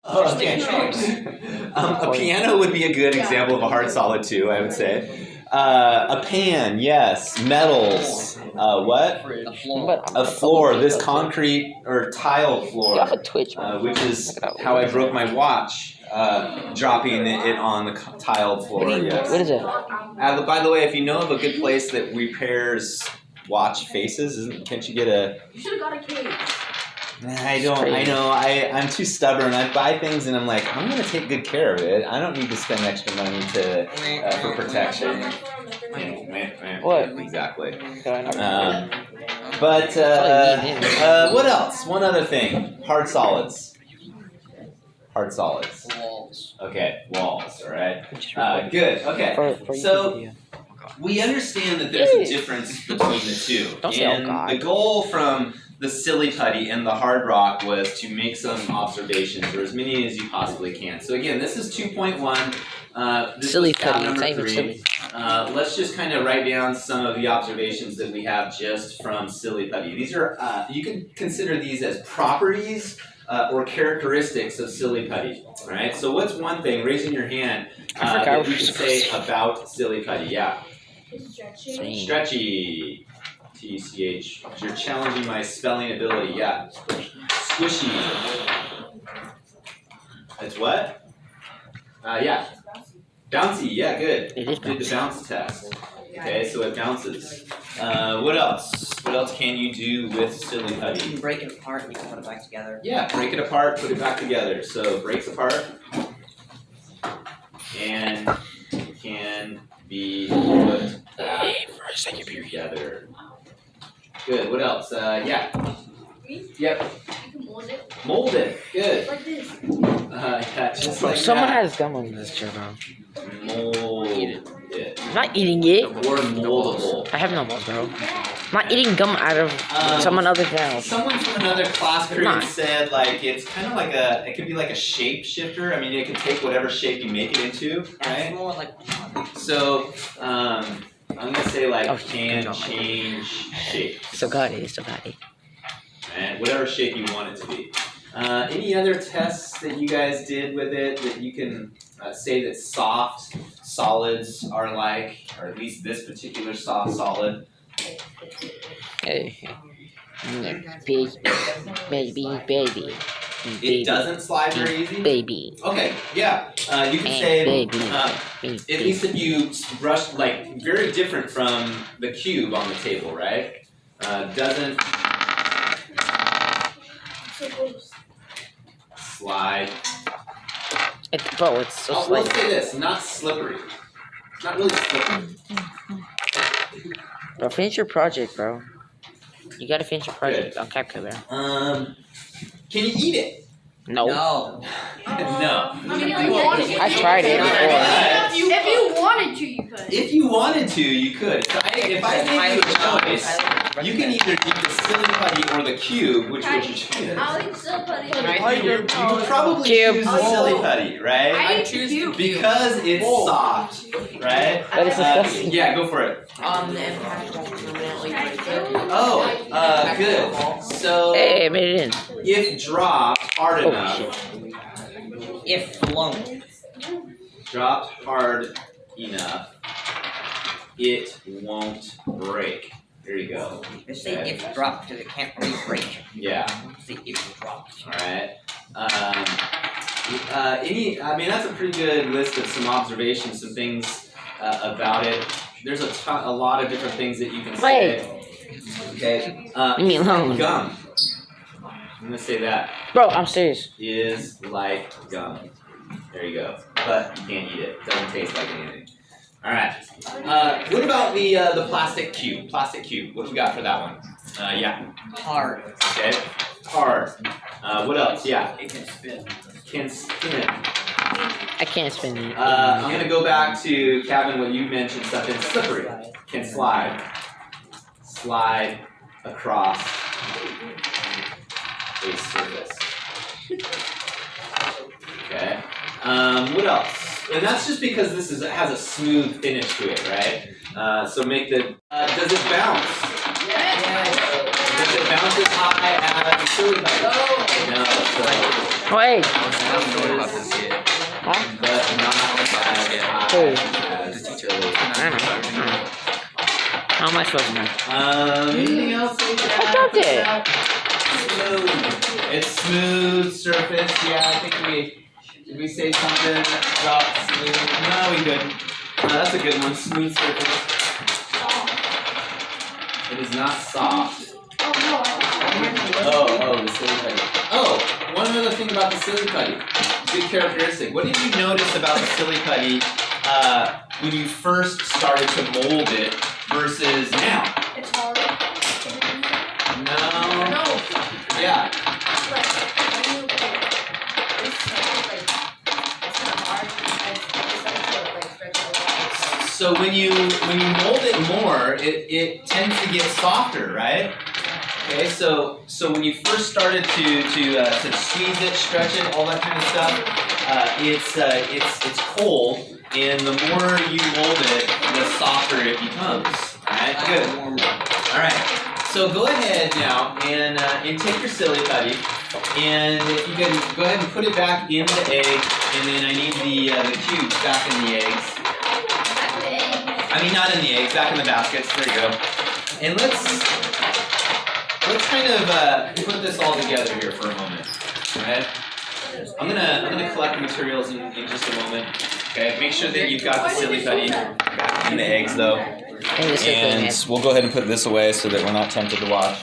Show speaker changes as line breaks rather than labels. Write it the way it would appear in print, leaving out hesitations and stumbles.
Oh, okay. A piano would be a good example of a hard solid too, I would say. A pan, yes. Metals. What? A floor. This concrete or tile floor,
Get off of Twitch,
which is how I broke my watch, dropping it on the tiled floor. Yes.
What is it?
By the way, if you know of a good place that repairs watch faces, can't you get a?
You should have got a case.
I don't. I know. I'm too stubborn. I buy things and I'm like, I'm gonna take good care of it. I don't need to spend extra money for protection.
What?
Exactly.
Um,
But what else? One other thing. Hard solids. Hard solids.
Walls.
Okay, walls. All right. Good. Okay. So we understand that there's a difference between the two.
Don't say, oh, God.
The goal from the silly putty and the hard rock was to make some observations, or as many as you possibly can. So again, this is 2.1. This
silly
is tab
putty.
number
It's not even
3.
silly.
Let's just kind of write down some of the observations that we have just from silly putty. These are you can consider these as properties or characteristics of silly putty. All right. So what's one thing? Raising your hand that you can say about silly putty? Yeah.
Stretchy.
Stretchy. TCH. You're challenging my spelling ability. Yeah. Squishy. It's what? Yeah. Bouncy. Yeah, good.
It is
Did the bounce test. Okay, so it bounces. What else? What else can you do with silly
You
putty?
can break it apart and you can put it back together.
Yeah, break it apart, put it back together. So breaks apart and can be put back together. Good. What else? Yeah. Yep.
You can mold it.
Mold it. Good.
Like this.
Yeah, just
Bro,
like
someone
that.
has gum on this chair, bro.
Mold it.
I'm not eating it.
Or moldable.
I have no balls, bro. I'm not eating gum out of someone else's mouth.
Someone from another class period
Not.
said like it's kind of like it could be like a shape shifter. I mean, it can take whatever shape you make it into,
That's
right?
more like
So, I'm gonna say like
Oh,
can
no.
change shape.
Still got it. Still got it.
And whatever shape you want it to be. Any other tests that you guys did with it that you can say that soft solids are like, or at least this particular soft solid?
Hey. Baby.
It doesn't slide very easy?
Baby.
Okay, yeah. You can say,
Baby.
at least if you brush, like, very different from the cube on the table, right? Doesn't slide.
Bro, it's so
Oh,
slight.
let's say this, not slippery. It's not really slippery.
Bro, finish your project, bro. You gotta finish your project on CapCut, bro.
Can you eat it?
No.
no.
No.
I mean, if you wanted to.
I tried it before.
If you wanted to, you could.
If you wanted to, you could. So if I gave you a choice, you can either eat the silly putty or the cube, which would you choose?
I'll eat still putty.
You would probably
Cube.
choose the silly putty, right?
I
I choose the cube.
Because it's soft, right?
That is disgusting.
Yeah, go for it.
And hashtag permanently break it.
Oh, good. So
Hey, I made it in.
if dropped hard
Oh,
enough,
shit.
If blown.
dropped hard enough, it won't break. There you go.
Just say if dropped because it can't really break.
Yeah.
Say if dropped.
All right. I mean, that's a pretty good list of some observations, some things about it. There's a lot of different things that you can say. Okay.
Leave me alone.
Gum. I'm gonna say that
Bro, I'm serious.
is like gum. There you go. But you can't eat it. It doesn't taste like anything. All right. What about the plastic cube? Plastic cube. What you got for that one? Yeah.
Hard.
Okay. Hard. What else? Yeah.
It can spin.
Can spin.
I can't spin it.
I'm gonna go back to Kevin when you mentioned something slippery. Can slide. Slide across a surface. Okay. What else? And that's just because this has a smooth finish to it, right? So make the. Does it bounce?
Yeah.
Does it bounce as high as the silly putty? No. So
Wait.
but not as high
Who?
as Silly.
I don't know. How am I supposed to know?
Anything else?
I dropped it.
Smooth. It's smooth surface. Yeah, I think did we say something about smooth? No, we didn't. That's a good one. Smooth surface. It is not soft. Oh, the silly putty. Oh, one other thing about the silly putty. Good characteristic. What did you notice about the silly putty when you first started to mold it versus now?
It's hard.
No.
No.
Yeah.
It's like, when you like, it's not hard. It's starts to like stretch out.
So when you mold it more, it tends to get softer, right? Okay, so when you first started to squeeze it, stretch it, all that kind of stuff, it's cold, and the more you mold it, the softer it becomes. All right, good. All right. So go ahead now and take your silly putty, and if you can go ahead and put it back in the egg, and then I need the cubes back in the eggs. I mean, not in the eggs, back in the baskets. There you go. And let's kind of put this all together here for a moment. Okay. I'm gonna collect the materials in just a moment. Okay. Make sure that you've got the silly putty back in the eggs though.
And
And we'll go ahead and put this away so that we're not tempted to watch.